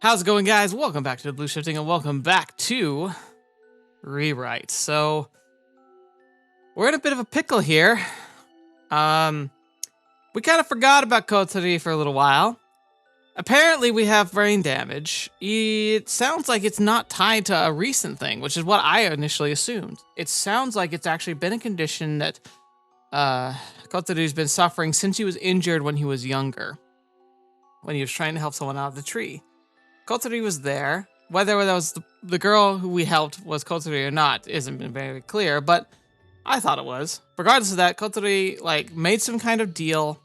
How's it going, guys? Welcome back to TheBlueShifting and welcome back to ReWrite. So, we're in a bit of a pickle here. We kind of forgot about Kotori for a little while. Apparently, we have brain damage. It sounds like it's not tied to a recent thing, which is what I initially assumed. It sounds like it's actually been a condition that Kotori's been suffering since he was injured when he was younger, when he was trying to help someone out of the tree. Kotori was there. Whether that was the girl who we helped was Kotori or not isn't very clear, but I thought it was. Regardless of that, Kotori made some kind of deal,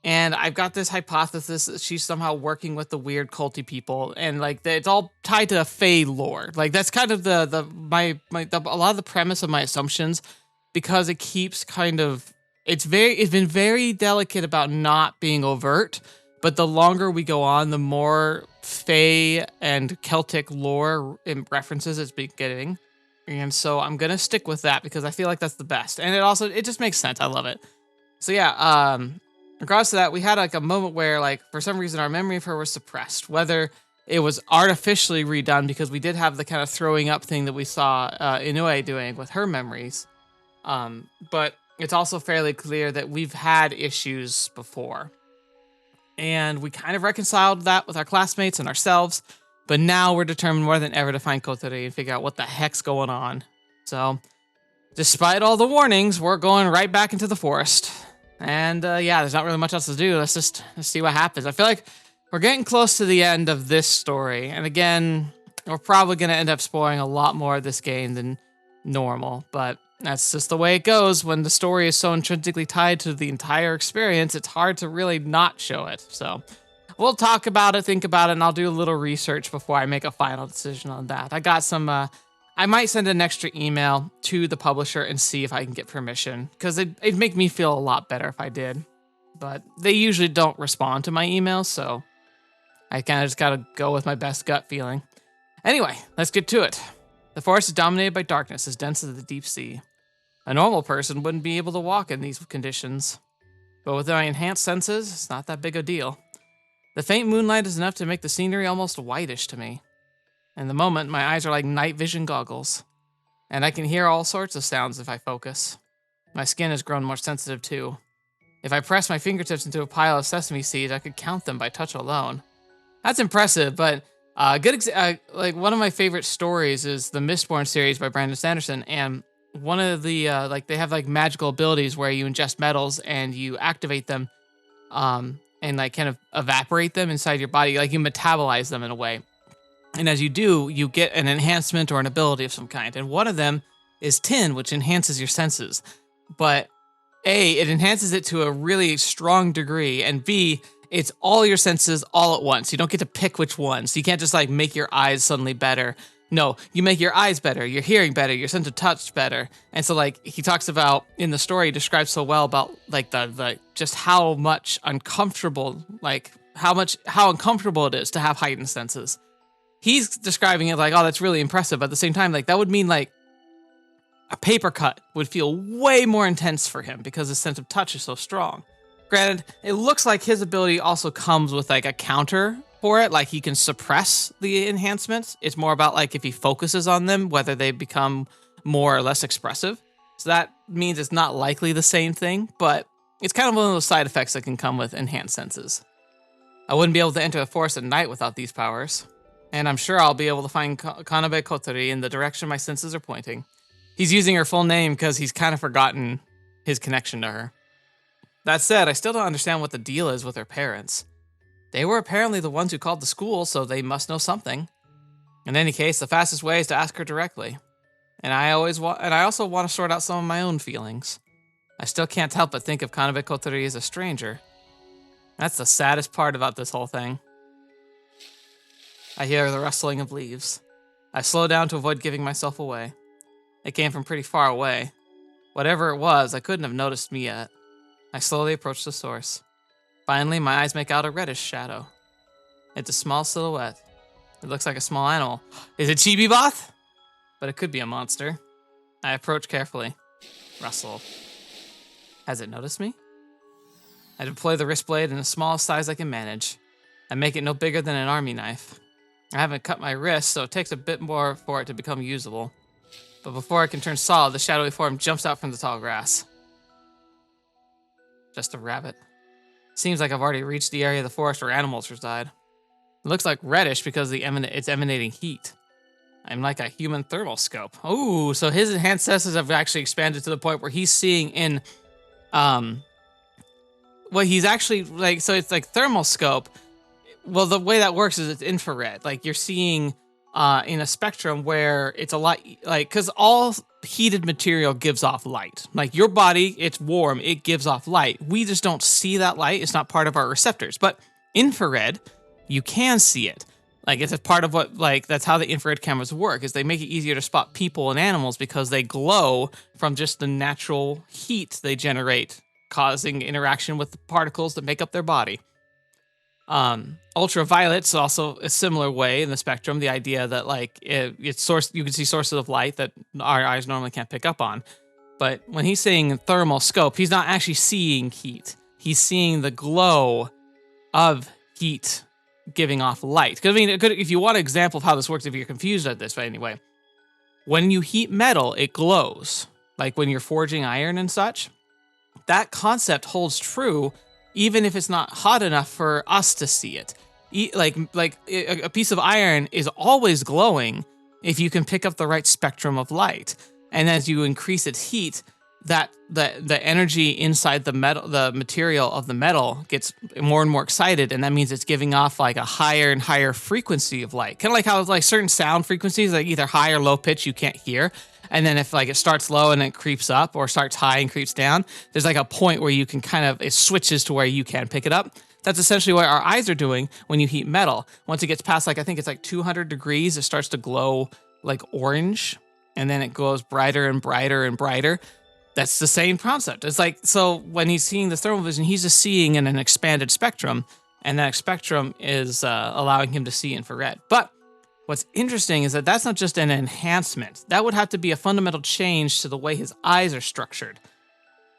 and I've got this hypothesis that she's somehow working with the weird culty people, and it's all tied to Fae lore. That's kind of a lot of the premise of my assumptions, because it keeps it's been very delicate about not being overt. But the longer we go on, the more Fae and Celtic lore and references it's been getting. And so I'm going to stick with that because I feel like that's the best. And it just makes sense. I love it. So yeah, regardless of that, we had a moment where for some reason our memory of her was suppressed. Whether it was artificially redone because we did have the kind of throwing up thing that we saw Inoue doing with her memories. But it's also fairly clear that we've had issues before. And we kind of reconciled that with our classmates and ourselves, but now we're determined more than ever to find Kotori and figure out what the heck's going on. So, despite all the warnings, we're going right back into the forest. And yeah, there's not really much else to do. Let's see what happens. I feel like we're getting close to the end of this story. And again, we're probably going to end up spoiling a lot more of this game than normal, but that's just the way it goes. When the story is so intrinsically tied to the entire experience, it's hard to really not show it. So we'll talk about it, think about it, and I'll do a little research before I make a final decision on that. I got some, I might send an extra email to the publisher and see if I can get permission, because it'd make me feel a lot better if I did. But they usually don't respond to my emails, so I kind of just gotta go with my best gut feeling. Anyway, let's get to it. The forest is dominated by darkness as dense as the deep sea. A normal person wouldn't be able to walk in these conditions. But with my enhanced senses, it's not that big a deal. The faint moonlight is enough to make the scenery almost whitish to me. In the moment, my eyes are like night vision goggles. And I can hear all sorts of sounds if I focus. My skin has grown more sensitive too. If I press my fingertips into a pile of sesame seeds, I could count them by touch alone. That's impressive, but one of my favorite stories is the Mistborn series by Brandon Sanderson, and one of the they have magical abilities where you ingest metals and you activate them, and kind of evaporate them inside your body, you metabolize them in a way. And as you do, you get an enhancement or an ability of some kind. And one of them is tin, which enhances your senses. But A, it enhances it to a really strong degree, and B, it's all your senses all at once. You don't get to pick which ones. You can't just make your eyes suddenly better. No, you make your eyes better, your hearing better, your sense of touch better. And so he talks about in the story, he describes so well about the just how much uncomfortable, how uncomfortable it is to have heightened senses. He's describing it oh, that's really impressive. But at the same time, that would mean a paper cut would feel way more intense for him because his sense of touch is so strong. Granted, it looks like his ability also comes with a counter for it, he can suppress the enhancements. It's more about if he focuses on them, whether they become more or less expressive. So that means it's not likely the same thing, but it's kind of one of those side effects that can come with enhanced senses. I wouldn't be able to enter the forest at night without these powers, and I'm sure I'll be able to find Kanabe Kotori in the direction my senses are pointing. He's using her full name because he's kind of forgotten his connection to her. That said, I still don't understand what the deal is with her parents. They were apparently the ones who called the school, so they must know something. In any case, the fastest way is to ask her directly. And I also want to sort out some of my own feelings. I still can't help but think of Kanabe Kotori as a stranger. That's the saddest part about this whole thing. I hear the rustling of leaves. I slow down to avoid giving myself away. It came from pretty far away. Whatever it was, I couldn't have noticed me yet. I slowly approach the source. Finally, my eyes make out a reddish shadow. It's a small silhouette. It looks like a small animal. Is it Chibi-Both? But it could be a monster. I approach carefully. Rustle. Has it noticed me? I deploy the wrist blade in the smallest size I can manage. I make it no bigger than an army knife. I haven't cut my wrist, so it takes a bit more for it to become usable. But before I can turn solid, the shadowy form jumps out from the tall grass. Just a rabbit. Seems like I've already reached the area of the forest where animals reside. It looks like reddish because it's emanating heat. I'm like a human thermal scope. Ooh, so his enhanced senses have actually expanded to the point where he's seeing in, well, he's actually like, so it's like thermal scope. Well, the way that works is it's infrared. Like you're seeing in a spectrum where it's a lot, like, because all heated material gives off light. Like your body, it's warm, it gives off light. We just don't see that light. It's not part of our receptors. But infrared, you can see it. Like it's a part of what, like, that's how the infrared cameras work, is they make it easier to spot people and animals because they glow from just the natural heat they generate, causing interaction with the particles that make up their body. Ultraviolet's also a similar way in the spectrum. The idea that like it's source, you can see sources of light that our eyes normally can't pick up on. But when he's saying thermal scope, he's not actually seeing heat. He's seeing the glow of heat giving off light. Because I mean, if you want an example of how this works, if you're confused at this, but anyway, when you heat metal, it glows. Like when you're forging iron and such. That concept holds true even if it's not hot enough for us to see it. Like a piece of iron is always glowing if you can pick up the right spectrum of light. And as you increase its heat, that the energy inside the material of the metal gets more and more excited, and that means it's giving off like a higher and higher frequency of light. Kind of like how like certain sound frequencies, like either high or low pitch, you can't hear. And then if like it starts low and it creeps up, or starts high and creeps down, there's like a point where you can kind of, it switches to where you can pick it up. That's essentially what our eyes are doing when you heat metal. Once it gets past like, I think it's like 200 degrees, it starts to glow like orange, and then it glows brighter and brighter and brighter. That's the same concept. It's like, so when he's seeing the thermal vision, he's just seeing in an expanded spectrum, and that spectrum is allowing him to see infrared. But what's interesting is that that's not just an enhancement. That would have to be a fundamental change to the way his eyes are structured.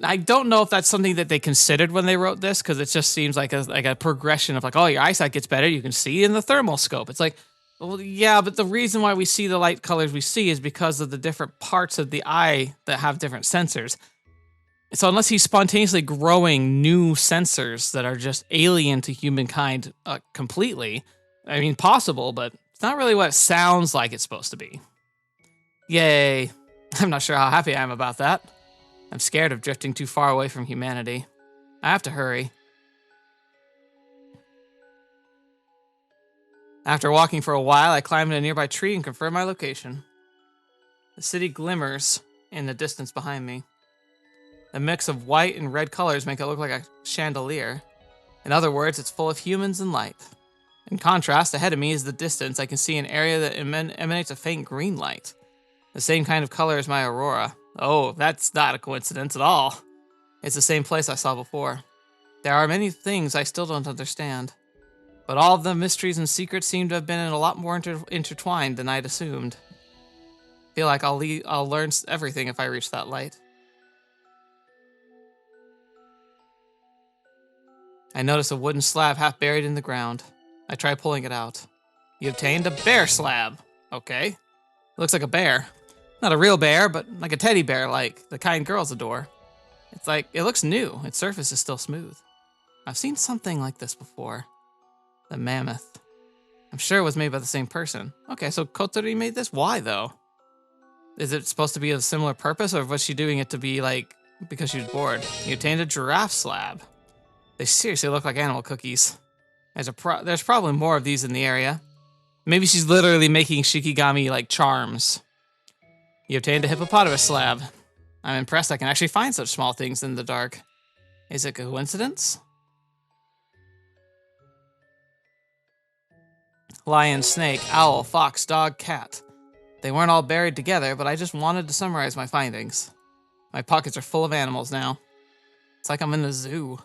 I don't know if that's something that they considered when they wrote this, because it just seems like a progression of like, oh, your eyesight gets better, you can see in the thermal scope. It's like, well, yeah, but the reason why we see the light colors we see is because of the different parts of the eye that have different sensors. So unless he's spontaneously growing new sensors that are just alien to humankind completely, I mean, possible, but it's not really what it sounds like it's supposed to be. Yay. I'm not sure how happy I am about that. I'm scared of drifting too far away from humanity. I have to hurry. After walking for a while, I climbed a nearby tree and confirmed my location. The city glimmers in the distance behind me. A mix of white and red colors make it look like a chandelier. In other words, it's full of humans and light. In contrast, ahead of me is the distance. I can see an area that emanates a faint green light. The same kind of color as my aurora. Oh, that's not a coincidence at all. It's the same place I saw before. There are many things I still don't understand. But all of the mysteries and secrets seem to have been a lot more intertwined than I'd assumed. I feel like I'll learn everything if I reach that light. I notice a wooden slab half buried in the ground. I try pulling it out. You obtained a bear slab. Okay. Looks like a bear. Not a real bear, but like a teddy bear, like the kind girls adore. It's like, it looks new. Its surface is still smooth. I've seen something like this before. The mammoth. I'm sure it was made by the same person. Okay, so Kotori made this? Why, though? Is it supposed to be a similar purpose, or was she doing it to be, like, because she was bored? You obtained a giraffe slab. They seriously look like animal cookies. There's probably more of these in the area. Maybe she's literally making Shikigami, like, charms. You obtained a hippopotamus slab. I'm impressed I can actually find such small things in the dark. Is it a coincidence? Lion, snake, owl, fox, dog, cat. They weren't all buried together, but I just wanted to summarize my findings. My pockets are full of animals now. It's like I'm in a zoo.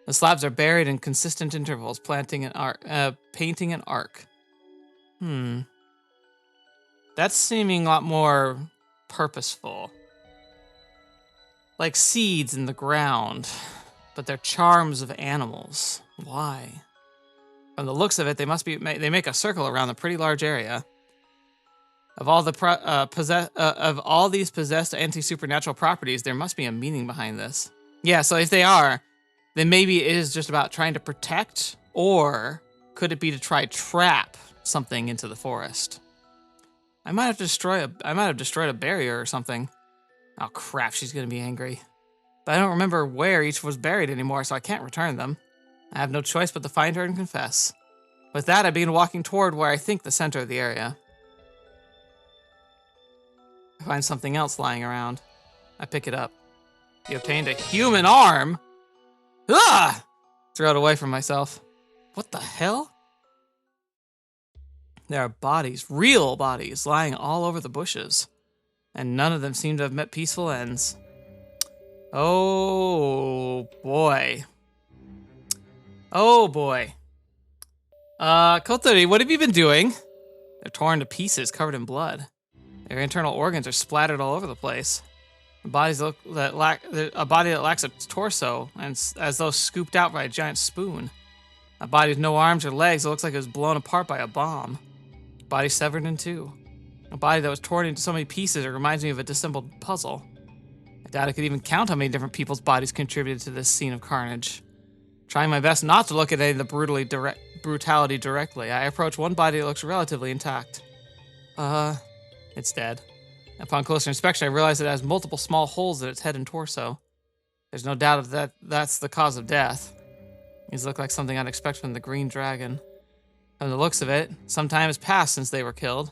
The slabs are buried in consistent intervals, painting an arc. That's seeming a lot more purposeful. Like seeds in the ground, but they're charms of animals. Why? From the looks of it, they make a circle around a pretty large area. Of all of all these possessed anti-supernatural properties, there must be a meaning behind this. Yeah, so if they are, then maybe it is just about trying to protect, or could it be to try trap something into the forest? I might have destroyed a barrier or something. Oh crap, she's gonna be angry. But I don't remember where each was buried anymore, so I can't return them. I have no choice but to find her and confess. With that, I begin walking toward where I think the center of the area. I find something else lying around. I pick it up. You obtained a human arm? Ah! Throw it away from myself. What the hell? There are bodies, real bodies, lying all over the bushes. And none of them seem to have met peaceful ends. Oh, boy. Oh, boy. Kotori, what have you been doing? They're torn to pieces, covered in blood. Their internal organs are splattered all over the place. A body that lacks a torso, and as though scooped out by a giant spoon. A body with no arms or legs that looks like it was blown apart by a bomb. A body severed in two. A body that was torn into so many pieces it reminds me of a disassembled puzzle. I doubt I could even count how many different people's bodies contributed to this scene of carnage. Trying my best not to look at any of the brutality directly, I approach one body that looks relatively intact. It's dead. Upon closer inspection, I realize it has multiple small holes in its head and torso. There's no doubt that that's the cause of death. These look like something I'd expect from the green dragon. From the looks of it, some time has passed since they were killed.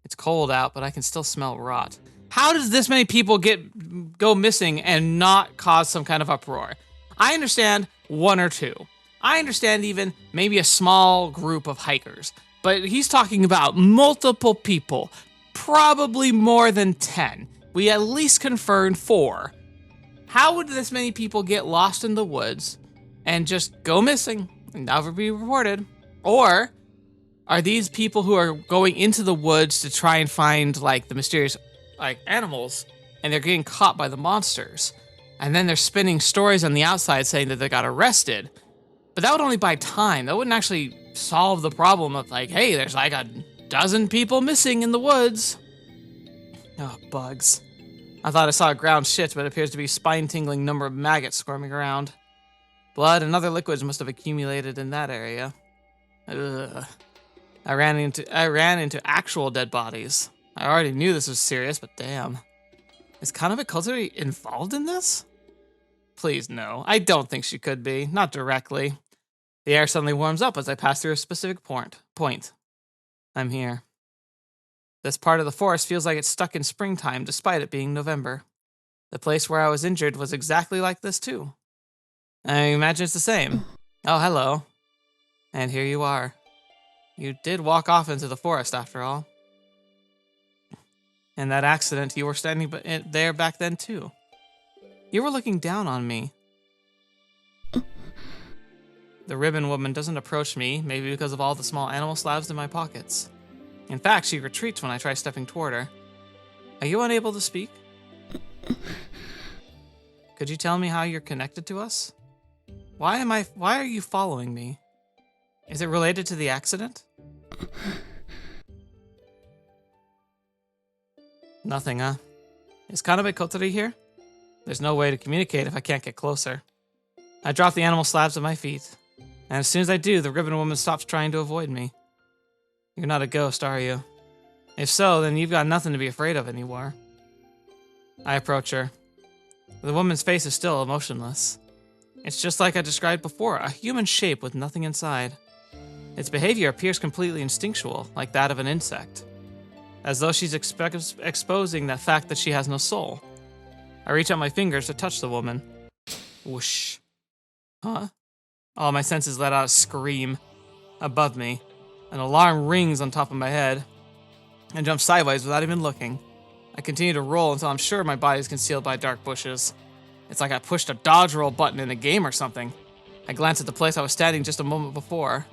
It's cold out, but I can still smell rot. How does this many people go missing and not cause some kind of uproar? I understand one or two. I understand even maybe a small group of hikers. But he's talking about multiple people. Probably more than 10. We at least confirmed 4. How would this many people get lost in the woods and just go missing and never be reported? Or are these people who are going into the woods to try and find like the mysterious animals, and they're getting caught by the monsters? And then they're spinning stories on the outside saying that they got arrested. But that would only buy time. That wouldn't actually solve the problem of like, hey, there's like a dozen people missing in the woods. Oh, bugs. I thought I saw a ground shit, but it appears to be a spine-tingling number of maggots squirming around. Blood and other liquids must have accumulated in that area. Ugh. I ran into actual dead bodies. I already knew this was serious, but damn. Is Kotori involved in this? Please, no. I don't think she could be. Not directly. The air suddenly warms up as I pass through a specific point. I'm here. This part of the forest feels like it's stuck in springtime despite it being November. The place where I was injured was exactly like this too. I imagine it's the same. Oh, hello. And here you are. You did walk off into the forest after all. In that accident, you were standing there back then too. You were looking down on me. The ribbon woman doesn't approach me, maybe because of all the small animal slabs in my pockets. In fact, she retreats when I try stepping toward her. Are you unable to speak? Could you tell me how you're connected to us? Why are you following me? Is it related to the accident? Nothing, huh? Is Kotori here? There's no way to communicate if I can't get closer. I drop the animal slabs at my feet, and as soon as I do, the ribbon woman stops trying to avoid me. You're not a ghost, are you? If so, then you've got nothing to be afraid of anymore. I approach her. The woman's face is still emotionless. It's just like I described before, a human shape with nothing inside. Its behavior appears completely instinctual, like that of an insect. As though she's exposing the fact that she has no soul. I reach out my fingers to touch the woman. Whoosh. Huh? All my senses let out a scream. Above me, an alarm rings on top of my head. I jump sideways without even looking. I continue to roll until I'm sure my body is concealed by dark bushes. It's like I pushed a dodge roll button in a game or something. I glance at the place I was standing just a moment before.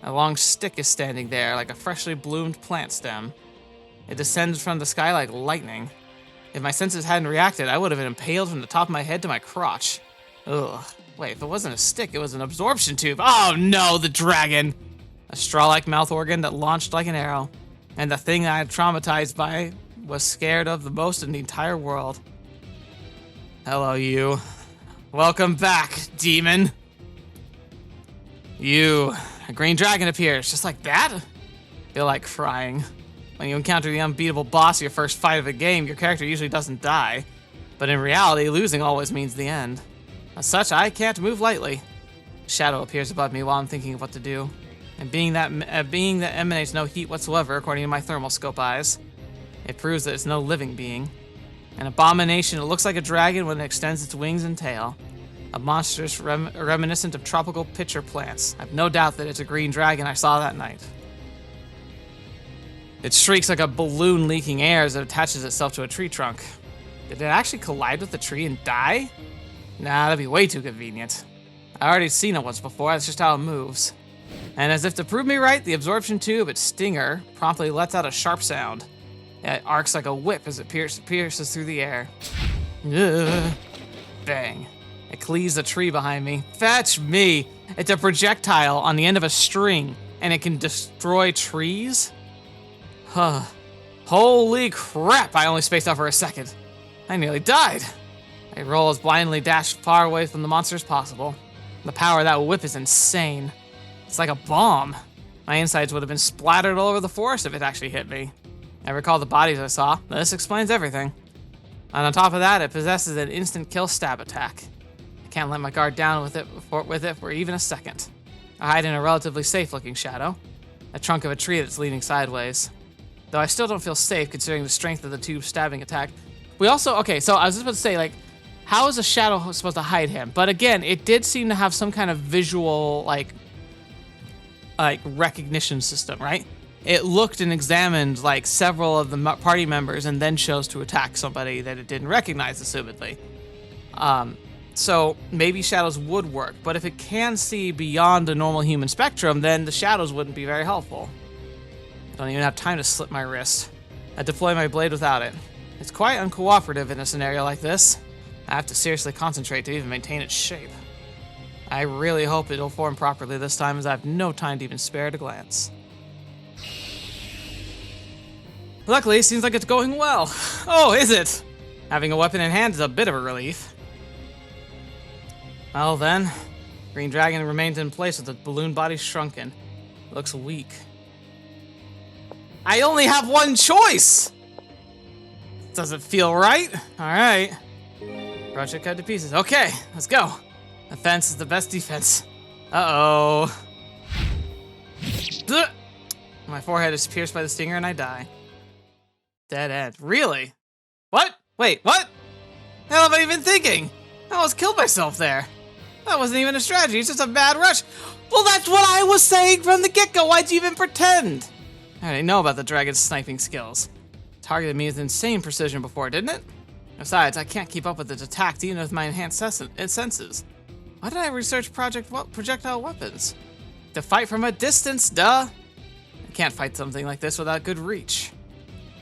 A long stick is standing there like a freshly bloomed plant stem. It descends from the sky like lightning. If my senses hadn't reacted, I would have been impaled from the top of my head to my crotch. Ugh. Wait, if it wasn't a stick, it was an absorption tube. Oh no, the dragon! A straw-like mouth organ that launched like an arrow. And the thing I had traumatized by was scared of the most in the entire world. Hello, you. Welcome back, demon. You. A green dragon appears, just like that? Feel like crying. When you encounter the unbeatable boss of your first fight of a game, your character usually doesn't die. But in reality, losing always means the end. As such, I can't move lightly. A shadow appears above me while I'm thinking of what to do. And being that emanates no heat whatsoever, according to my thermal scope eyes, it proves that it's no living being. An abomination, it looks like a dragon when it extends its wings and tail. A monstrous reminiscent of tropical pitcher plants. I've no doubt that it's a green dragon I saw that night. It shrieks like a balloon leaking air as it attaches itself to a tree trunk. Did it actually collide with the tree and die? Nah, that'd be way too convenient. I already seen it once before, that's just how it moves. And as if to prove me right, the absorption tube, its stinger, promptly lets out a sharp sound. It arcs like a whip as it pierces through the air. Ugh. Bang. It cleaves the tree behind me. Fetch me! It's a projectile on the end of a string, and it can destroy trees? Huh. Holy crap, I only spaced out for a second. I nearly died. I roll as blindly dashed far away from the monster as possible. The power of that whip is insane. It's like a bomb. My insides would have been splattered all over the forest if it actually hit me. I recall the bodies I saw. This explains everything. And on top of that, it possesses an instant kill stab attack. I can't let my guard down with it for even a second. I hide in a relatively safe-looking shadow, a trunk of a tree that's leaning sideways. Though I still don't feel safe considering the strength of the tube stabbing attack. We also, okay, so I was just about to say, like, how is a shadow supposed to hide him? But again, it did seem to have some kind of visual, like recognition system, right? It looked and examined like several of the party members and then chose to attack somebody that it didn't recognize, assumedly. So maybe shadows would work, but if it can see beyond the normal human spectrum, then the shadows wouldn't be very helpful. Don't even have time to slit my wrist. I deploy my blade without it. It's quite uncooperative in a scenario like this. I have to seriously concentrate to even maintain its shape. I really hope it'll form properly this time, as I have no time to even spare at a glance. Luckily, it seems like it's going well. Oh, is it? Having a weapon in hand is a bit of a relief. Well then, Green Dragon remains in place with the balloon body shrunken. Looks weak. I only have one choice! Doesn't feel right. Alright. Project cut to pieces. Okay, let's go. Offense is the best defense. Uh-oh. My forehead is pierced by the stinger and I die. Dead end. Really? What? Wait, what? The hell am I even thinking? I almost killed myself there. That wasn't even a strategy, it's just a bad rush. Well, that's what I was saying from the get-go. Why'd you even pretend? I already know about the dragon's sniping skills. Targeted me with insane precision before, didn't it? Besides, I can't keep up with its attacks even with my enhanced senses. Why did I research projectile weapons? To fight from a distance, duh. I can't fight something like this without good reach.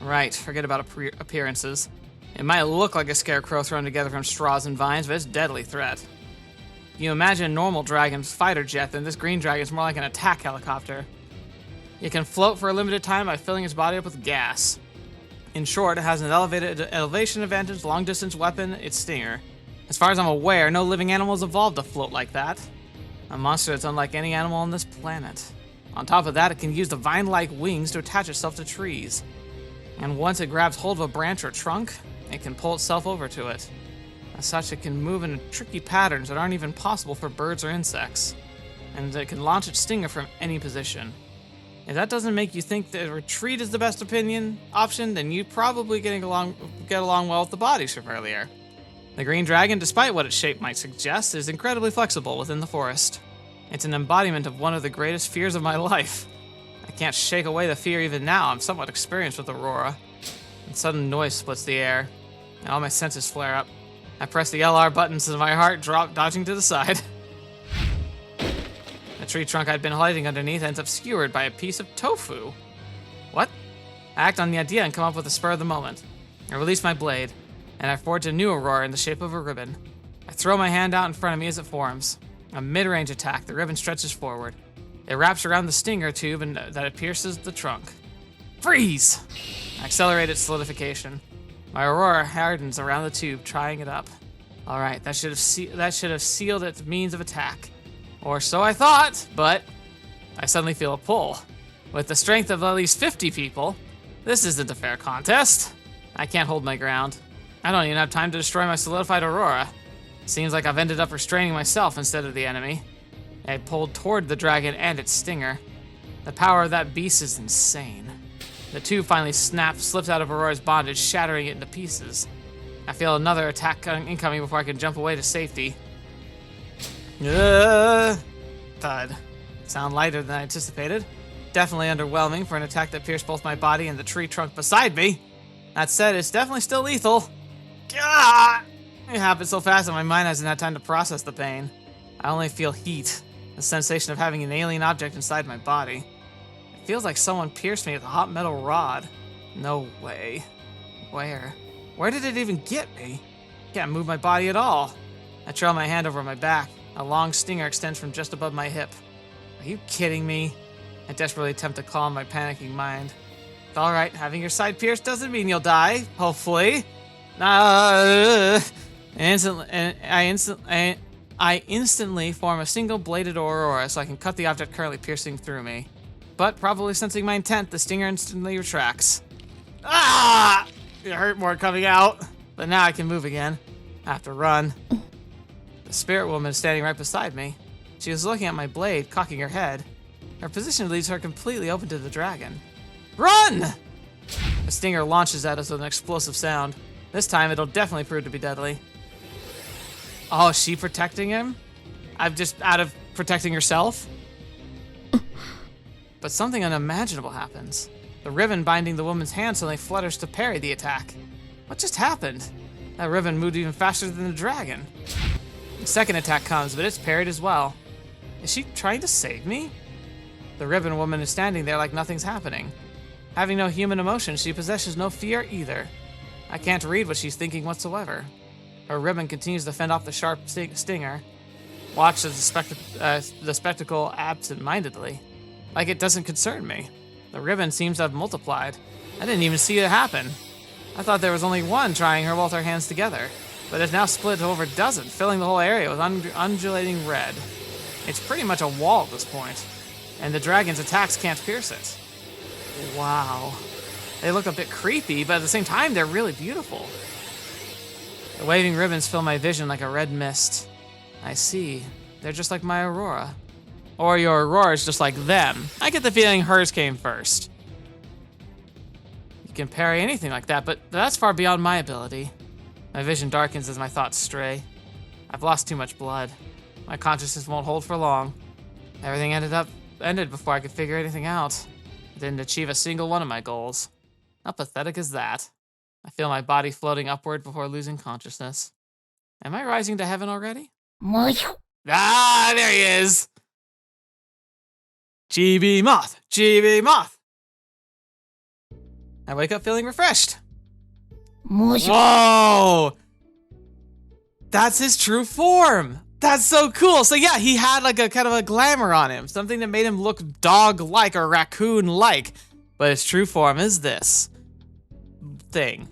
Right, forget about appearances. It might look like a scarecrow thrown together from straws and vines, but it's a deadly threat. You imagine a normal dragon's fighter jet, then this green dragon's more like an attack helicopter. It can float for a limited time by filling its body up with gas. In short, it has an elevation advantage, long-distance weapon, its stinger. As far as I'm aware, no living animal has evolved to float like that. A monster that's unlike any animal on this planet. On top of that, it can use the vine-like wings to attach itself to trees. And once it grabs hold of a branch or trunk, it can pull itself over to it. As such, it can move in tricky patterns that aren't even possible for birds or insects. And it can launch its stinger from any position. If that doesn't make you think that retreat is the best option, then you probably get along well with the bodies from earlier. The green dragon, despite what its shape might suggest, is incredibly flexible within the forest. It's an embodiment of one of the greatest fears of my life. I can't shake away the fear even now. I'm somewhat experienced with Aurora. And sudden noise splits the air, and all my senses flare up. I press the LR buttons and my heart drops, dodging to the side. The tree trunk I'd been hiding underneath ends up skewered by a piece of tofu. What? I act on the idea and come up with a spur of the moment. I release my blade, and I forge a new Aurora in the shape of a ribbon. I throw my hand out in front of me as it forms. A mid-range attack, the ribbon stretches forward. It wraps around the stinger tube and that it pierces the trunk. Freeze! Accelerated solidification. My aurora hardens around the tube, trying it up. All right, that should have sealed its means of attack. Or so I thought, but I suddenly feel a pull. With the strength of at least 50 people, this isn't a fair contest. I can't hold my ground. I don't even have time to destroy my solidified aurora. Seems like I've ended up restraining myself instead of the enemy. I pulled toward the dragon and its stinger. The power of that beast is insane. The tube finally slips out of Aurora's bondage, shattering it into pieces. I feel another attack incoming before I can jump away to safety. Thud. Sound lighter than I anticipated. Definitely underwhelming for an attack that pierced both my body and the tree trunk beside me. That said, it's definitely still lethal. Gah! It happened so fast that my mind hasn't had time to process the pain. I only feel heat, the sensation of having an alien object inside my body. It feels like someone pierced me with a hot metal rod. No way. Where? Where did it even get me? Can't move my body at all. I trail my hand over my back. A long stinger extends from just above my hip. Are you kidding me? I desperately attempt to calm my panicking mind. All right, having your side pierced doesn't mean you'll die, hopefully. I instantly form a single bladed aurora so I can cut the object currently piercing through me. But probably sensing my intent, the stinger instantly retracts. Ah! It hurt more coming out, but now I can move again. I have to run. The spirit woman is standing right beside me. She is looking at my blade, cocking her head. Her position leaves her completely open to the dragon. Run! The stinger launches at us with an explosive sound. This time, it'll definitely prove to be deadly. Oh, is she protecting him? I'm just out of protecting herself? But something unimaginable happens. The ribbon binding the woman's hand suddenly flutters to parry the attack. What just happened? That ribbon moved even faster than the dragon. The second attack comes, but it's parried as well. Is she trying to save me? The ribbon woman is standing there like nothing's happening. Having no human emotion, she possesses no fear either. I can't read what she's thinking whatsoever. Her ribbon continues to fend off the sharp stinger. Watch as the spectacle absent-mindedly. Like it doesn't concern me. The ribbon seems to have multiplied. I didn't even see it happen. I thought there was only one trying her both her hands together, but it's now split to over a dozen, filling the whole area with undulating red. It's pretty much a wall at this point, and the dragon's attacks can't pierce it. Wow. They look a bit creepy, but at the same time, they're really beautiful. The waving ribbons fill my vision like a red mist. I see. They're just like my aurora. Or your aurora is just like them. I get the feeling hers came first. You can parry anything like that, but that's far beyond my ability. My vision darkens as my thoughts stray. I've lost too much blood. My consciousness won't hold for long. Everything ended before I could figure anything out. I didn't achieve a single one of my goals. How pathetic is that? I feel my body floating upward before losing consciousness. Am I rising to heaven already? Ah, there he is! GB Moth! GB Moth! I wake up feeling refreshed. Whoa! That's his true form! That's so cool! So yeah, he had like a kind of a glamour on him. Something that made him look dog-like or raccoon-like. But his true form is this thing.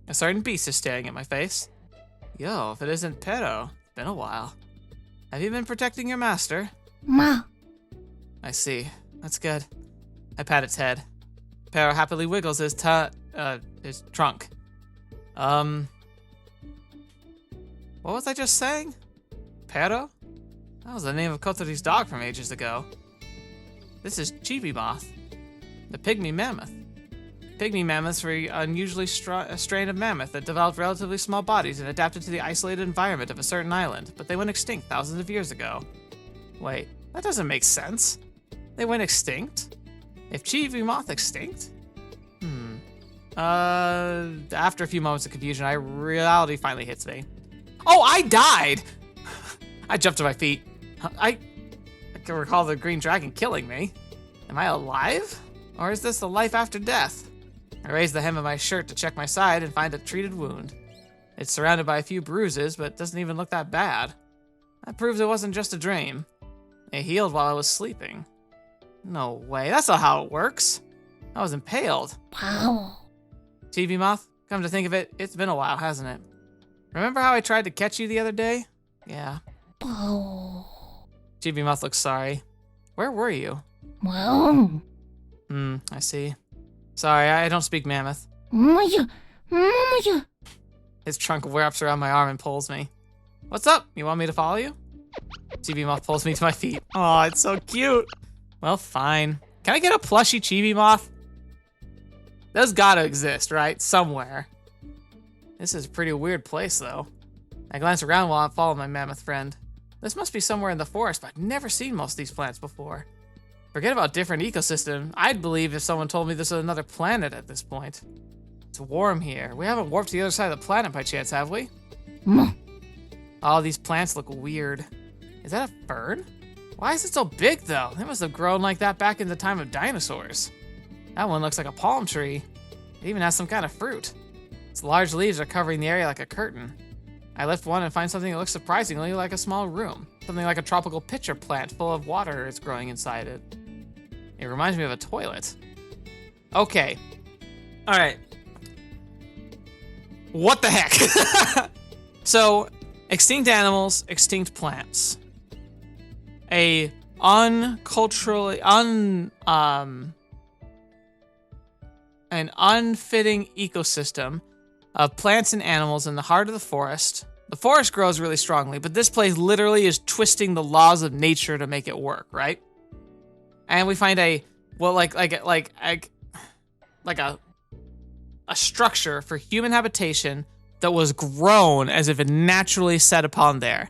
A certain beast is staring at my face. Yo, if it isn't Pero, it's been a while. Have you been protecting your master? Ma. I see. That's good. I pat its head. Pero happily wiggles his trunk. What was I just saying? Pero? That was the name of Kotori's dog from ages ago. This is Chibi Moth, the pygmy mammoth. Pygmy mammoths were an unusually strain of mammoth that developed relatively small bodies and adapted to the isolated environment of a certain island, but they went extinct thousands of years ago. Wait, that doesn't make sense. They went extinct? If Chibi Moth extinct? After a few moments of confusion, reality finally hits me. Oh, I died! I jumped to my feet. I can recall the green dragon killing me. Am I alive? Or is this a life after death? I raise the hem of my shirt to check my side and find a treated wound. It's surrounded by a few bruises, but doesn't even look that bad. That proves it wasn't just a dream. It healed while I was sleeping. No way, that's not how it works. I was impaled. Wow. TV Moth, come to think of it, it's been a while, hasn't it? Remember how I tried to catch you the other day? Yeah. Wow. TV Moth looks sorry. Where were you? Wow. I see. Sorry, I don't speak Mammoth. Maya. His trunk wraps around my arm and pulls me. What's up? You want me to follow you? Chibi Moth pulls me to my feet. Oh, it's so cute. Well, fine. Can I get a plushie Chibi Moth? Those gotta exist, right? Somewhere. This is a pretty weird place, though. I glance around while I follow my mammoth friend. This must be somewhere in the forest, but I've never seen most of these plants before. Forget about different ecosystem. I'd believe if someone told me this was another planet at this point. It's warm here. We haven't warped to the other side of the planet by chance, have we? Oh, these plants look weird. Is that a fern? Why is it so big, though? They must have grown like that back in the time of dinosaurs. That one looks like a palm tree. It even has some kind of fruit. Its large leaves are covering the area like a curtain. I lift one and find something that looks surprisingly like a small room. Something like a tropical pitcher plant full of water is growing inside it. It reminds me of a toilet. Okay. All right. What the heck? So, extinct animals, extinct plants. An unfitting ecosystem of plants and animals in the heart of the forest. The forest grows really strongly, but this place literally is twisting the laws of nature to make it work, right? And we find a structure for human habitation that was grown as if it naturally set upon there.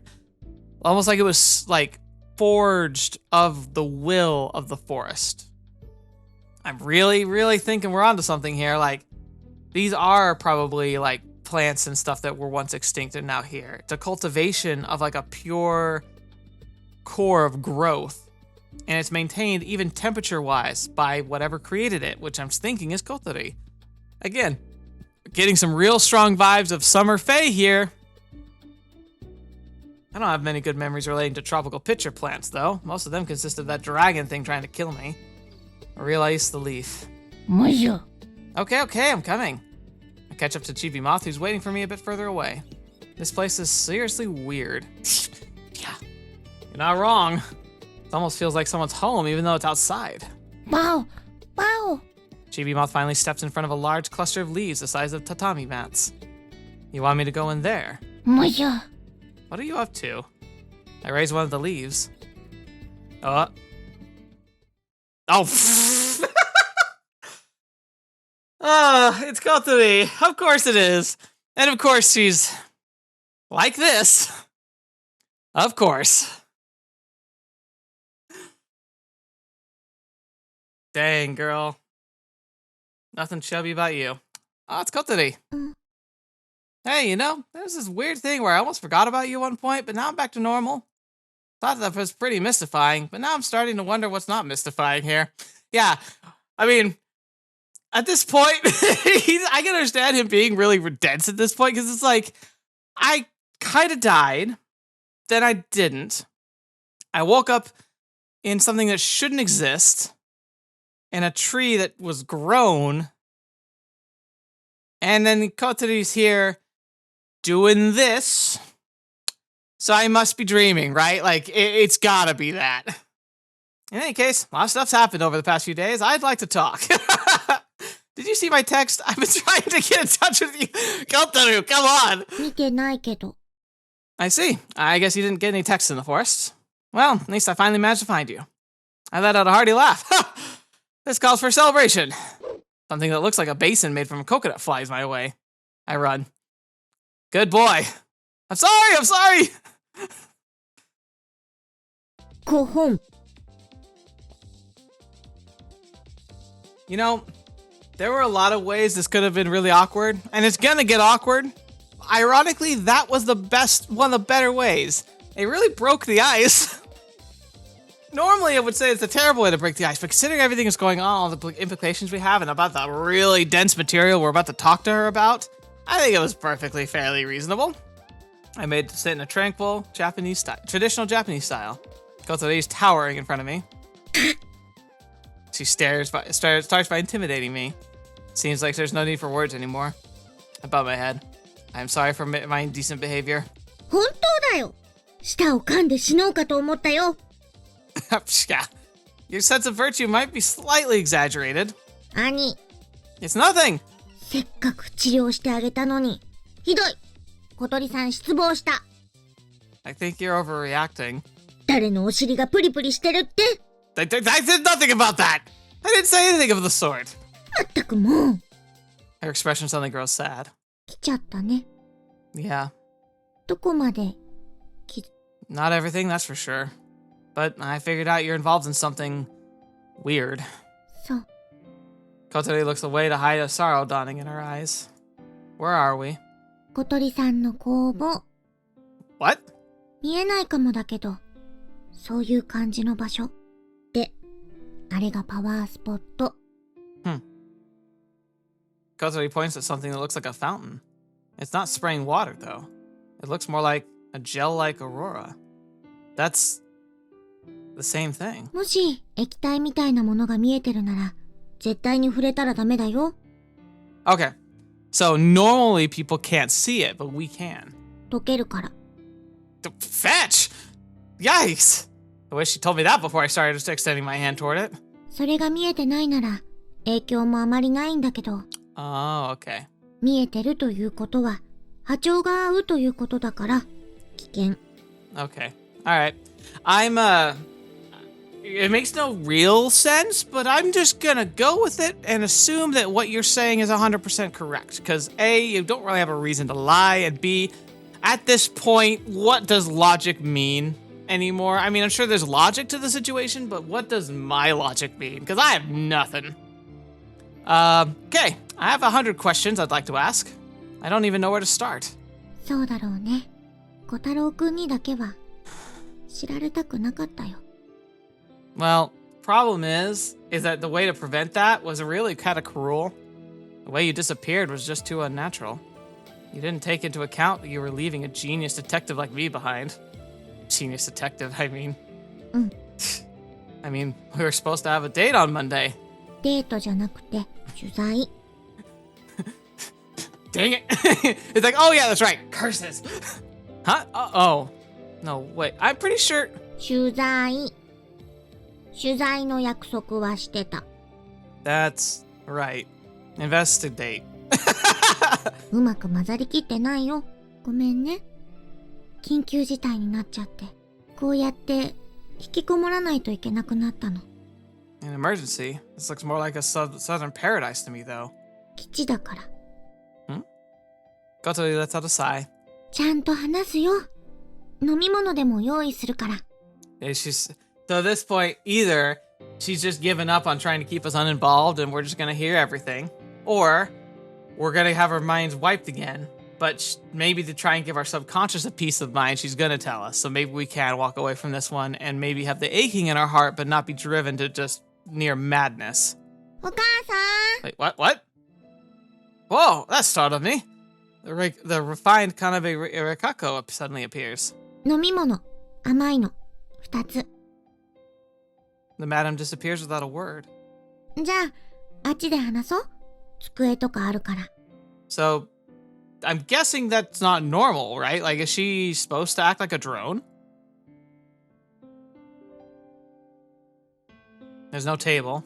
Almost like it was like forged of the will of the forest. I'm really thinking we're onto something here. Like, these are probably like plants and stuff that were once extinct and now here. It's a cultivation of like a pure core of growth. And it's maintained even temperature-wise by whatever created it, which I'm thinking is Kotori. Again, getting some real strong vibes of Summer Fae here. I don't have many good memories relating to tropical pitcher plants, though. Most of them consist of that dragon thing trying to kill me. I realize the leaf. Maya. Okay, I'm coming. I catch up to Chibi Moth, who's waiting for me a bit further away. This place is seriously weird. Yeah, you're not wrong. It almost feels like someone's home, even though it's outside. Wow. Chibi Moth finally steps in front of a large cluster of leaves the size of tatami mats. You want me to go in there? Maya. What are you up to? I raise one of the leaves. Oh. It's Kotori. Of course it is. And of course she's like this. Of course. Dang, girl. Nothing chubby about you. Oh, it's Kotori. Hey, you know, there's this weird thing where I almost forgot about you at one point, but now I'm back to normal. Thought that was pretty mystifying, but now I'm starting to wonder what's not mystifying here. Yeah, I mean, at this point, I can understand him being really dense at this point, because it's like, I kind of died, then I didn't. I woke up in something that shouldn't exist, in a tree that was grown, and then Kotori's here doing this. So I must be dreaming, right? Like, it's gotta be that. In any case, a lot of stuff's happened over the past few days. I'd like to talk. Did you see my text? I've been trying to get in touch with you. Kotaru, come on. 見てないけど。 I see. I guess you didn't get any texts in the forest. Well, at least I finally managed to find you. I let out a hearty laugh. This calls for a celebration. Something that looks like a basin made from coconut flies my way. I run. Good boy. I'm sorry. Go home. You know, there were a lot of ways this could have been really awkward, and it's gonna get awkward. Ironically, that was one of the better ways. It really broke the ice. Normally, I would say it's a terrible way to break the ice, but considering everything that's going on, all the implications we have, and about the really dense material we're about to talk to her about, I think it was perfectly fairly reasonable. I made to sit in a tranquil Japanese style, traditional Japanese style. Kotori's towering in front of me. She starts by intimidating me. Seems like there's no need for words anymore. I bow my head. I'm sorry for my indecent behavior. 本当だよ。舌を噛んで死のうかと思ったよ。Yeah. Your sense of virtue might be slightly exaggerated. 兄、 It's nothing. せっかく治療してあげたのに。ひどい。小鳥さん失望した。I think you're overreacting. 誰のお尻がプリプリしてるって。I did nothing about that. I didn't say anything of the sort. まったくもう。Her expression suddenly grows sad. 来ちゃったね。 Yeah. どこまで Not everything, that's for sure. But I figured out you're involved in something weird. そう。 Kotori looks away to hide a sorrow dawning in her eyes. Where are we? 小鳥さんの工房。 What? 見えないかもだけど、そういう感じの場所。で、あれがパワースポット。Kotori points at something that looks like a fountain. It's not spraying water, though. It looks more like a gel-like aurora. That's the same thing. もし液体みたいなものが見えてるなら、絶対に触れたらダメだよ。 Okay. So normally people can't see it, but we can. 溶けるから。Fetch! Yikes! I wish she told me that before I started extending my hand toward it. それが見えてないなら、影響もあまりないんだけど、 Oh, okay. 見えてるということは、波長が合うということだから、危険。 Okay. Alright. It makes no real sense, but I'm just gonna go with it and assume that what you're saying is 100% correct. Because A, you don't really have a reason to lie, and B, at this point, what does logic mean anymore? I mean, I'm sure there's logic to the situation, but what does my logic mean? Because I have nothing. Okay. I have 100 questions I'd like to ask. I don't even know where to start. そうだろうね。小太郎くんにだけは、知られたくなかったよ。 Well, problem is that the way to prevent that was really kind of cruel. The way you disappeared was just too unnatural. You didn't take into account that you were leaving a genius detective like me behind. Genius detective, I mean. I mean, we were supposed to have a date on Monday. デートじゃなくて、取材。 Dang it. It's like, oh yeah, that's right. Curses. Huh? Oh. No, wait. I'm pretty sure. 取材。取材の約束はしてた。 That's right. Investigate. うまく混ざりきってないよ。ごめんね。緊急事態になっちゃって。こうやって引きこもらないといけなくなったの。 An emergency? This looks more like a southern paradise to me, though. 基地だから。 Kotori lets out a sigh. ちゃんと話すよ。飲み物でも用意するから。 Yeah, so at this point, either she's just given up on trying to keep us uninvolved and we're just gonna hear everything, or we're gonna have our minds wiped again. But maybe to try and give our subconscious a peace of mind, she's gonna tell us. So maybe we can walk away from this one and maybe have the aching in our heart, but not be driven to just near madness. お母さん。 Wait, what? Whoa, that startled me. The refined Kanabe Rikako suddenly appears. 飲み物。甘いの。2つ。 The madam disappears without a word. じゃあ、あっちで話そう。机とかあるから。 So, I'm guessing that's not normal, right? Like, is she supposed to act like a drone? There's no table.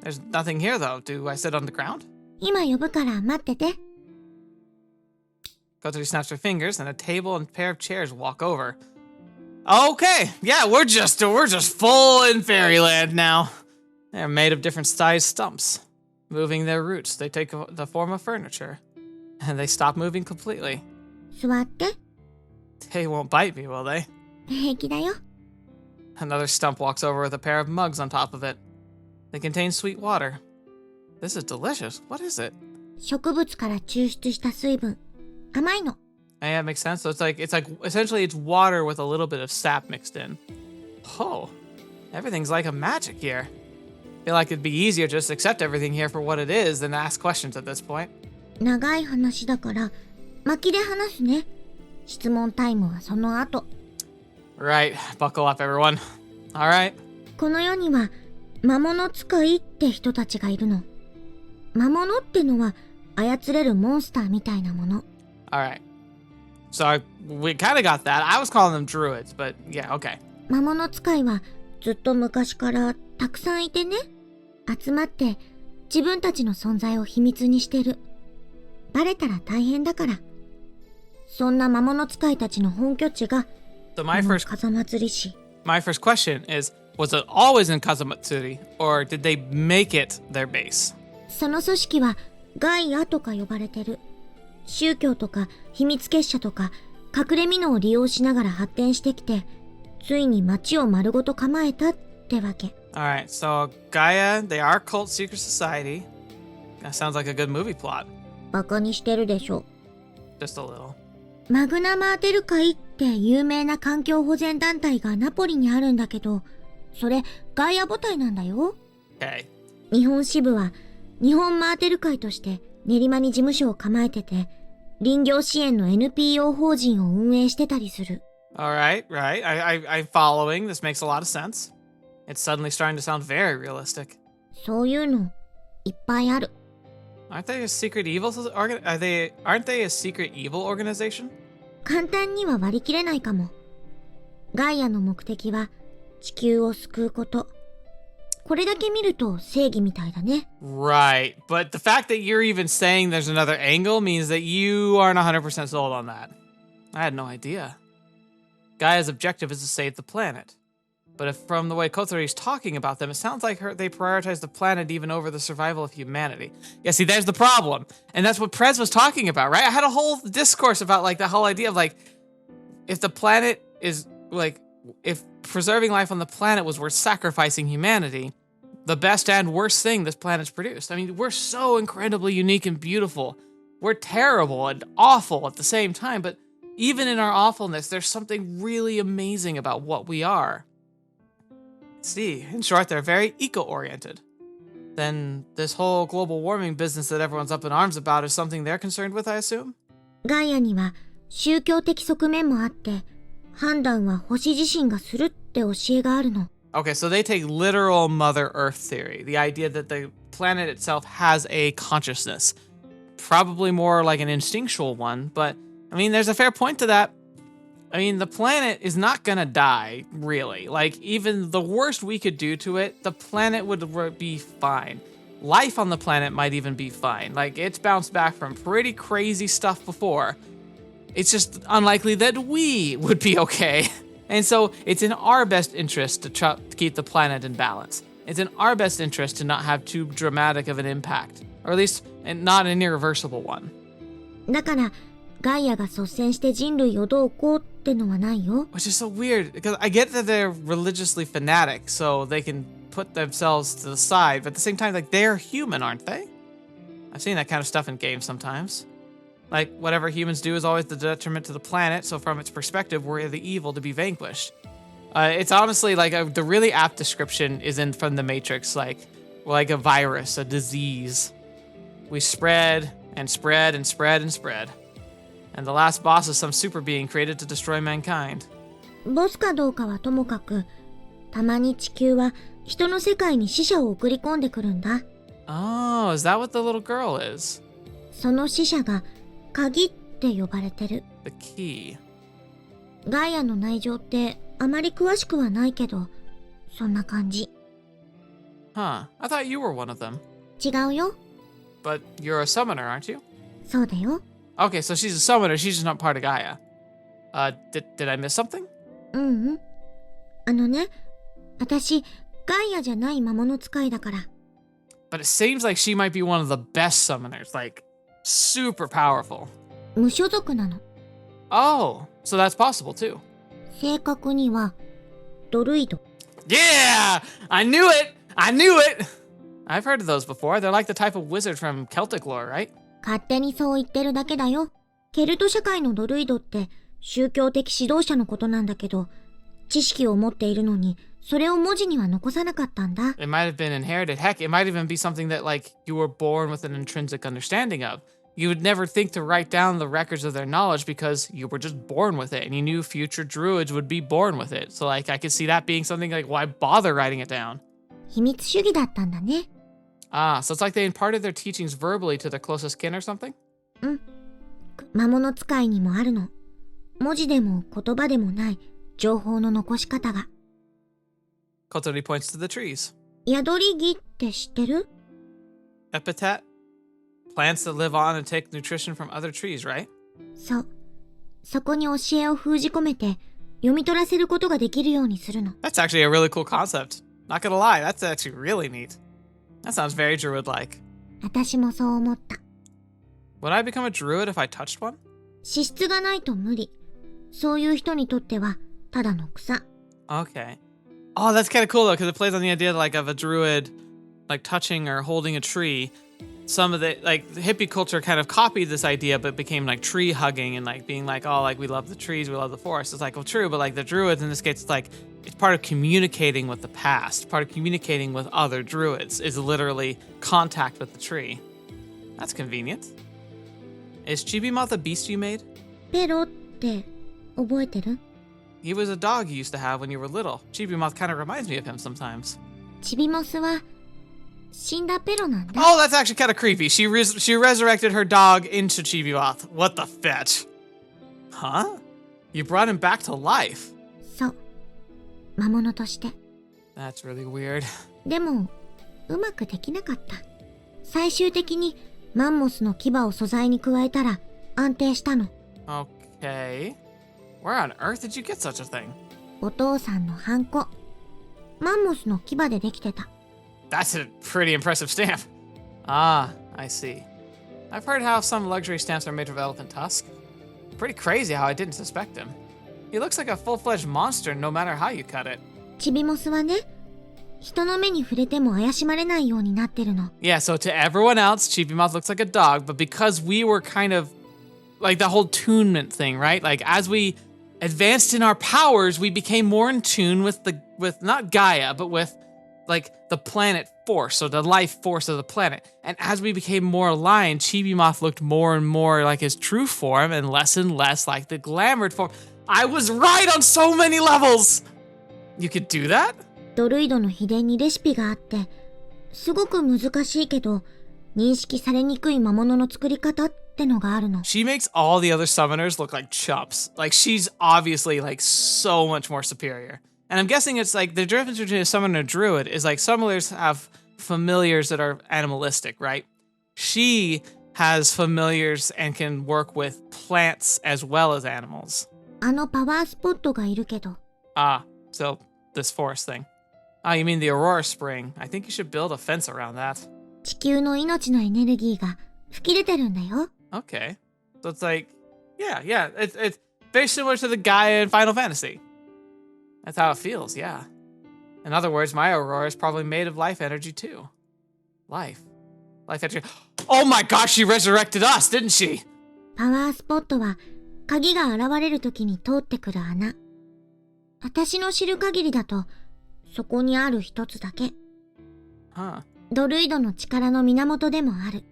There's nothing here, though. Do I sit on the ground? 今呼ぶから待ってて。 Kotori snaps her fingers, and a table and pair of chairs walk over. Okay, yeah, we're just full in fairyland now. They're made of different sized stumps. Moving their roots, they take the form of furniture. And they stop moving completely. 座って。 They won't bite me, will they? 平気だよ。 Another stump walks over with a pair of mugs on top of it. They contain sweet water. This is delicious. What is it? 植物から抽出した水分。甘いの。 Yeah, it makes sense. So it's like essentially it's water with a little bit of sap mixed in. Oh, everything's like a magic here. I feel like it'd be easier to just accept everything here for what it is than ask questions at this point. 長い話だから、巻きで話すね。質問タイムはその後。Right, buckle up, everyone. Alright. この世には、魔物使いって人たちがいるの。魔物ってのは、操れるモンスターみたいなもの。Alright. So we kind of got that. I was calling them druids, but yeah, okay. 魔物使いは、ずっと昔からたくさんいてね。集まって、自分たちの存在を秘密にしてる。バレたら大変だから。そんな魔物使いたちの本拠地が、So my Kazamatsuri市。My first question is, was it always in Kazamatsuri, or did they make it their base? その組織はガイアとか呼ばれてる。宗教とか秘密結社とか隠れ蓑を利用しながら発展してきて、ついに町を丸ごと構えたってわけ。Alright, so Gaia, they are a cult secret society. That sounds like a good movie plot. バカにしてるでしょ。Just a little. マグナマーテル会って有名な環境保全団体がナポリにあるんだけど、それガイア母体なんだよ。Okay. 日本支部は日本マーテル会として練馬に事務所を構えてて、林業支援の NPO 法人を運営してたりする。Alright, right. I'm following. This makes a lot of sense. It's suddenly starting to sound very realistic. そういうのいっぱいある。Aren't they a secret evil aren't they a secret evil organization? 簡単には割り切れないかも。ガイアの目的は地球を救うこと。これだけ見ると正義みたいだね。Right, but the fact that you're even saying there's another angle means that you aren't 100% sold on that. I had no idea. Gaia's objective is to save the planet. But if from the way Kotori is talking about them, it sounds like they prioritize the planet even over the survival of humanity. Yeah, see, there's the problem. And that's what Prez was talking about, right? I had a whole discourse about, like, the whole idea of, like, if the planet is, like, if preserving life on the planet was worth sacrificing humanity, the best and worst thing this planet's produced. I mean, we're so incredibly unique and beautiful. We're terrible and awful at the same time, but even in our awfulness, there's something really amazing about what we are. See, in short, they're very eco-oriented. Then this whole global warming business that everyone's up in arms about is something they're concerned with, I assume? ガイアには宗教的側面もあって、判断は星自身がするって教えがあるの。Okay, so they take literal Mother Earth theory, the idea that the planet itself has a consciousness. Probably more like an instinctual one, but I mean, there's a fair point to that. I mean, the planet is not gonna die, really. Like, even the worst we could do to it, the planet would be fine. Life on the planet might even be fine. Like, it's bounced back from pretty crazy stuff before. It's just unlikely that we would be okay. And so, it's in our best interest to keep the planet in balance. It's in our best interest to not have too dramatic of an impact. Or at least, not an irreversible one. だから、ガイアが率先して人類をどうこうってのはないよ。Which is so weird, because I get that they're religiously fanatic, so they can put themselves to the side, but at the same time, like, they're human, aren't they? I've seen that kind of stuff in games sometimes. Like, whatever humans do is always the detriment to the planet, so from its perspective, we're the evil to be vanquished. It's honestly, like, the really apt description is from The Matrix, like a virus, a disease. We spread, and spread, and spread, and spread. And the last boss is some super being created to destroy mankind. ボスかどうかはともかく、たまに地球は人の世界に死者を送り込んでくるんだ。Oh, is that what the little girl is? その死者が鍵って呼ばれてる。The key. ガイアの内情ってあまり詳しくはないけど、そんな感じ。Huh, I thought you were one of them. 違うよ。But you're a summoner, aren't you? そうだよ。Okay, so she's a summoner, she's just not part of Gaia. Did I miss something? 私、ガイアじゃない魔物使いだから。But it seems like she might be one of the best summoners, like, super powerful. 無所属なの。Oh, so that's possible too. 正確には、ドルイド。Yeah! I knew it! I knew it! I've heard of those before. They're like the type of wizard from Celtic lore, right? 勝手にそう言ってるだけだよ。ケルト社会のドルイドって宗教的指導者のことなんだけど、知識を持っているのに、それを文字には残さなかったんだ。It might have been inherited. Heck, it might even be something that, like, you were born with an intrinsic understanding of. you would never think to write down the records of their knowledge because you were just born with it and you knew future druids would be born with it. So like I could see that being something like, why bother writing it down? 秘密主義だったんだね。Ah, so it's like they imparted their teachings verbally to their closest kin or something? 魔物使いにもあるの。文字でも言葉でもない情報の残し方が。Kotori points to the trees. 宿り木って知ってる？ Epithet? Plants that live on and take nutrition from other trees, right? そう。そこに教えを封じ込めて読み取らせることができるようにするの。That's actually a really cool concept. Not gonna lie, that's actually really neat. That sounds very druid-like. 私もそう思った。Would I become a druid if I touched one? 資質がないと無理。そういう人にとってはただの草。Okay. Oh, that's kind of cool though, because it plays on the idea like of a druid like touching or holding a tree. Some of the like the hippie culture kind of copied this idea, but became like tree hugging and like being like, oh, like we love the trees, we love the forest. It's like, well, true, but like the druids in this case, it's like it's part of communicating with the past, part of communicating with other druids is literally contact with the tree. That's convenient. Is Chibi-Moth a beast you made? ペロって覚えてる？ He was a dog you used to have when you were little. Chibi-Moth kind of reminds me of him sometimes. チビモスは死んだペロなんだ。Oh, that's actually kind of creepy. She resurrected her dog into Chibi-Moth. What the fetch? Huh? You brought him back to life? そう。魔物として。That's really weird. でも、うまくできなかった。最終的にマンモスの牙を素材に加えたら安定したの。Okay. Where on earth did you get such a thing? お父さんのハンコ。マンモスの牙でできてた。That's a pretty impressive stamp. Ah, I see. I've heard how some luxury stamps are made of elephant tusk. Pretty crazy how I didn't suspect him. He looks like a full-fledged monster no matter how you cut it. チビモスはね、人の目に触れても怪しまれないようになってるの。Yeah, so to everyone else, Chibi-Moth looks like a dog, but because we were kind of like the whole tunement thing, right? Like as we advanced in our powers, we became more in tune with not Gaia, but with like the planet force, so the life force of the planet. And as we became more aligned, Chibi-Moth looked more and more like his true form and less like the glamoured form. I was right on so many levels! You could do that? ドルイドの秘伝にレシピがあって、すごく難しいけど、認識されにくい魔物の作り方ってのがあるの。She makes all the other summoners look like chumps. Like she's obviously like so much more superior. And I'm guessing it's like the difference between a summoner and a druid is like summoners have familiars that are animalistic, right? She has familiars and can work with plants as well as animals. あのパワースポットがいるけど。Ah, so this forest thing. Ah, you mean the Aurora Spring. I think you should build a fence around that. 地球の命のエネルギーが吹き出てるんだよ。Okay. So it's like, yeah, it's very similar to the Gaia in Final Fantasy. That's how it feels, yeah. In other words, my Aurora is probably made of life energy too. Life energy. Oh my gosh, she resurrected us, didn't she? パワースポットは鍵が現れる時に通ってくる穴。私の知る限りだと、そこにある一つだけ。Huh. ドルイドの力の源でもある。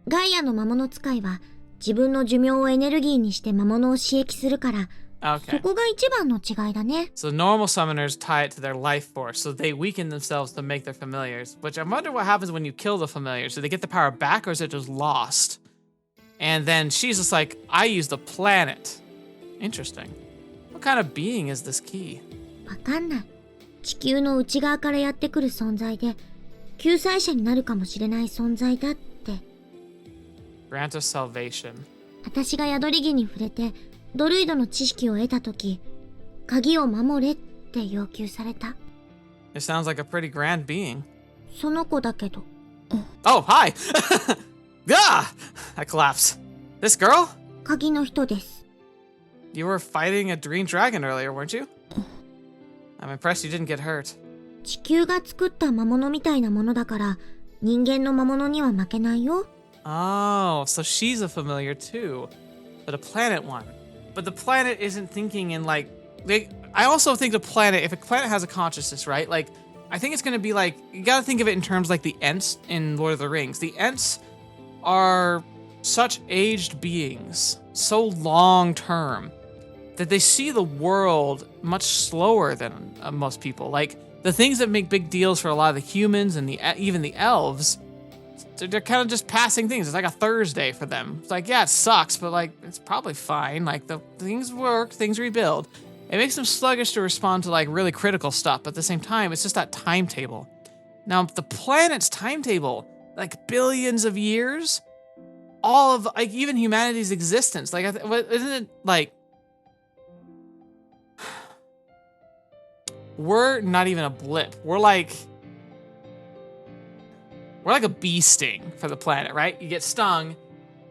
ガイアの魔物使いは自分の寿命をエネルギーにして魔物を刺激するから、Okay. そこが一番の違いだね。So normal summoners tie it to their life force, so they weaken themselves to make their familiars. Which I wonder what happens when you kill the familiars. Do they get the power back or is it just lost? And then she's just like, I use the planet. Interesting. What kind of being is this key? わかんない。地球の内側からやってくる存在で、救済者になるかもしれない存在だって。Grant us salvation. 私が宿り木に触れて、ドルイドの知識を得たとき、鍵を守れって要求された。It sounds like a pretty grand being. その子だけど。Oh, hi! Ah! I collapsed. This girl? 鍵の人です。You were fighting a green dragon earlier, weren't you? I'm impressed you didn't get hurt. 地球が作った魔物みたいなものだから、人間の魔物には負けないよ。Oh, so she's a familiar too. But a planet one. But the planet isn't thinking in like... I also think the planet, if a planet has a consciousness, right? Like, I think it's going to be like... You got to think of it in terms like the Ents in Lord of the Rings. The Ents are such aged beings, so long term, that they see the world much slower than most people. Like, the things that make big deals for a lot of the humans and even the elves, they're kind of just passing things. It's like a Thursday for them. It's like, yeah, it sucks, but like, it's probably fine. Like, the things work, things rebuild. It makes them sluggish to respond to like really critical stuff, but at the same time, it's just that timetable. Now, the planet's timetable, like billions of years, all of like even humanity's existence, like isn't it like we're not even a blip. We're like a bee sting for the planet, right? You get stung,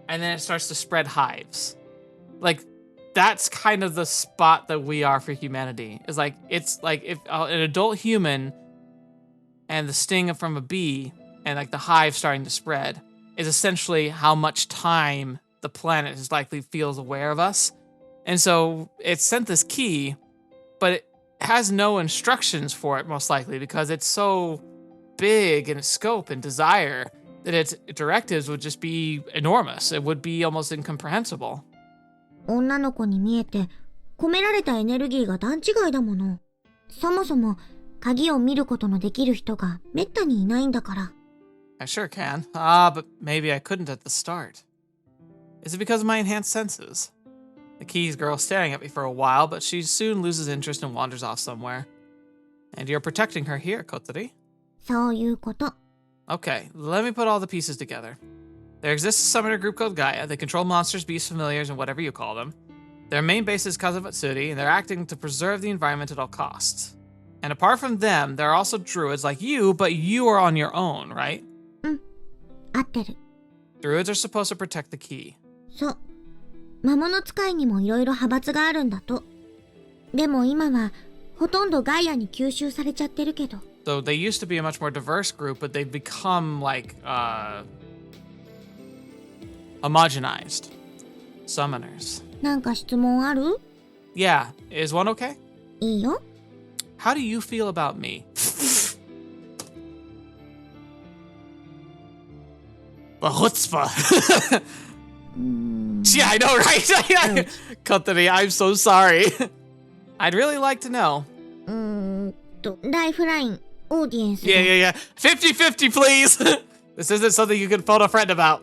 and then it starts to spread hives. Like, that's kind of the spot that we are for humanity. It's like if an adult human and the sting from a bee and like the hive starting to spread is essentially how much time the planet is likely feels aware of us. And so it sent this key, but it has no instructions for it, most likely, because it's so big in its scope and desire that its directives would just be enormous. It would be almost incomprehensible. 女の子に見えて、込められたエネルギーが段違いだもの。そもそも、鍵を見ることのできる人がめったにいないんだから。I sure can. But maybe I couldn't at the start. Is it because of my enhanced senses? The keys girl's staring at me for a while, but she soon loses interest and wanders off somewhere. And you're protecting her here, Kotori. そういうこと。 Okay, let me put all the pieces together. There exists a summoner group called Gaia. They control monsters, beasts, familiars, and whatever you call them. Their main base is Kazamatsuri, and they're acting to preserve the environment at all costs. And apart from them, there are also druids like you, but you are on your own, right? 合ってる。 Druids are supposed to protect the key. そう。魔物使いにもいろいろ派閥があるんだと。でも今は、ほとんどガイアに吸収されちゃってるけど。So they used to be a much more diverse group, but they've become like, homogenized. Summoners. なんか質問ある？ Yeah, is one okay? いいよ。 How do you feel about me? The chutzpah. Yeah, I know, right? Kotori, I'm so sorry. I'd really like to know. ライフライン、オーディエンス。Yeah. 50-50, please. This isn't something you can phone a friend about.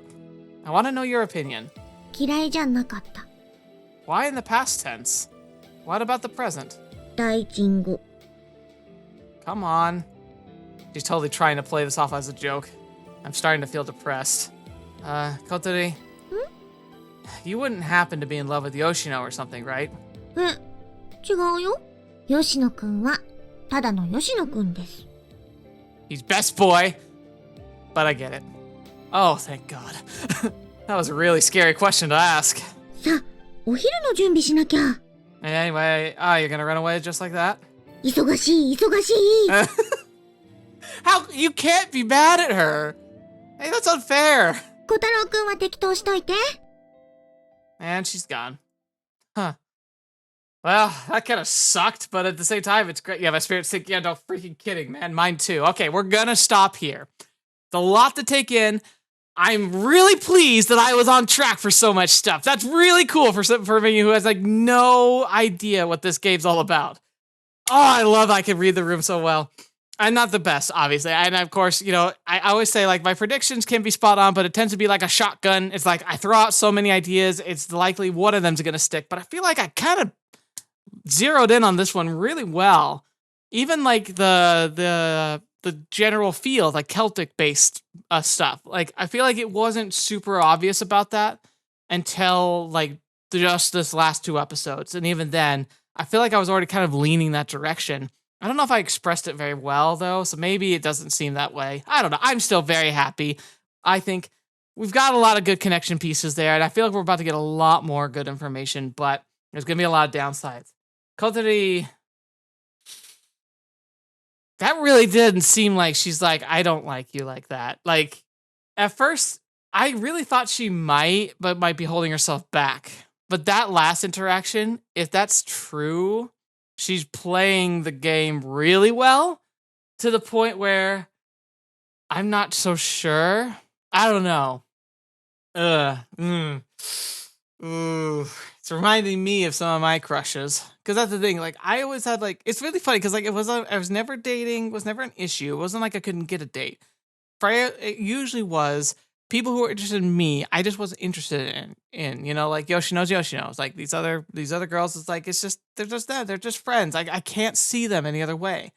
I want to know your opinion. 嫌いじゃなかった。Why in the past tense? What about the present? 大臣語。Come on. She's totally trying to play this off as a joke. I'm starting to feel depressed. Kotori? You wouldn't happen to be in love with Yoshino or something, right? 違うよ。吉野くんは、ただの吉野くんです。He's best boy. But I get it. Oh, thank God. That was a really scary question to ask. さあ、お昼の準備しなきゃ。Anyway, you're gonna run away just like that? 忙しい。How? You can't be mad at her. Hey, that's unfair. 小太郎くんは適当しといて。And she's gone. Huh. Well, that kind of sucked, but at the same time, it's great. Yeah, my spirit's thinking, yeah, no freaking kidding, man. Mine too. Okay, we're gonna stop here. It's a lot to take in. I'm really pleased that I was on track for so much stuff. That's really cool for me who has like no idea what this game's all about. Oh, I love I can read the room so well. I'm not the best, obviously. And of course, you know, I always say like my predictions can be spot on, but it tends to be like a shotgun. It's like I throw out so many ideas, it's likely one of them's gonna stick. But I feel like I kind of zeroed in on this one really well. Even like the general feel, like Celtic based stuff. Like I feel like it wasn't super obvious about that until like just this last 2 episodes. And even then, I feel like I was already kind of leaning that direction. I don't know if I expressed it very well though, so maybe it doesn't seem that way. I don't know. I'm still very happy. I think we've got a lot of good connection pieces there, and I feel like we're about to get a lot more good information, but there's going to be a lot of downsides. Kotori, that really didn't seem like she's like, I don't like you like that. Like, at first, I really thought she might be holding herself back. But that last interaction, if that's true, she's playing the game really well to the point where I'm not so sure. I don't know. Mm. Ooh, it's reminding me of some of my crushes. Cause that's the thing. Like I always had like, it's really funny. Cause like I was never dating, was never an issue. It wasn't like I couldn't get a date. Freya, it usually was people who were interested in me. I just wasn't interested in, you know, like Yoshino's like these other girls. It's like, it's just, they're just that. They're just friends. I can't see them any other way.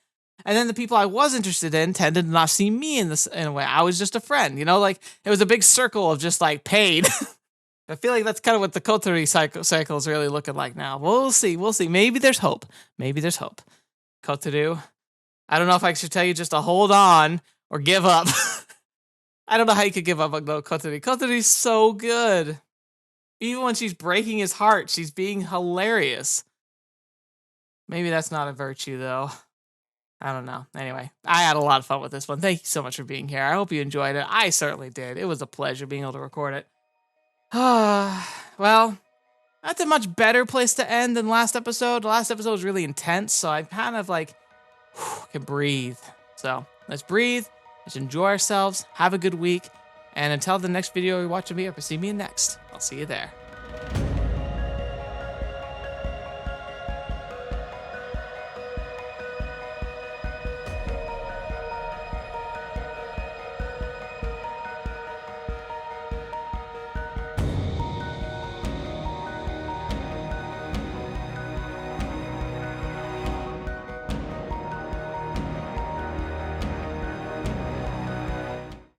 And then the people I was interested in tended to not see me in a way. I was just a friend, you know, like it was a big circle of just like pain. I feel like that's kind of what the Kotori cycle is really looking like now. We'll see. We'll see. Maybe there's hope. Maybe there's hope. Kotaru, I don't know if I should tell you just to hold on or give up. I don't know how you could give up on Kotori. Kotori's so good. Even when she's breaking his heart, she's being hilarious. Maybe that's not a virtue, though. I don't know. Anyway, I had a lot of fun with this one. Thank you so much for being here. I hope you enjoyed it. I certainly did. It was a pleasure being able to record it. Well, that's a much better place to end than last episode. The last episode was really intense, so I kind of like can breathe. So let's breathe. Let's enjoy ourselves. Have a good week. And until the next video we watch me up, see me next. I'll see you there.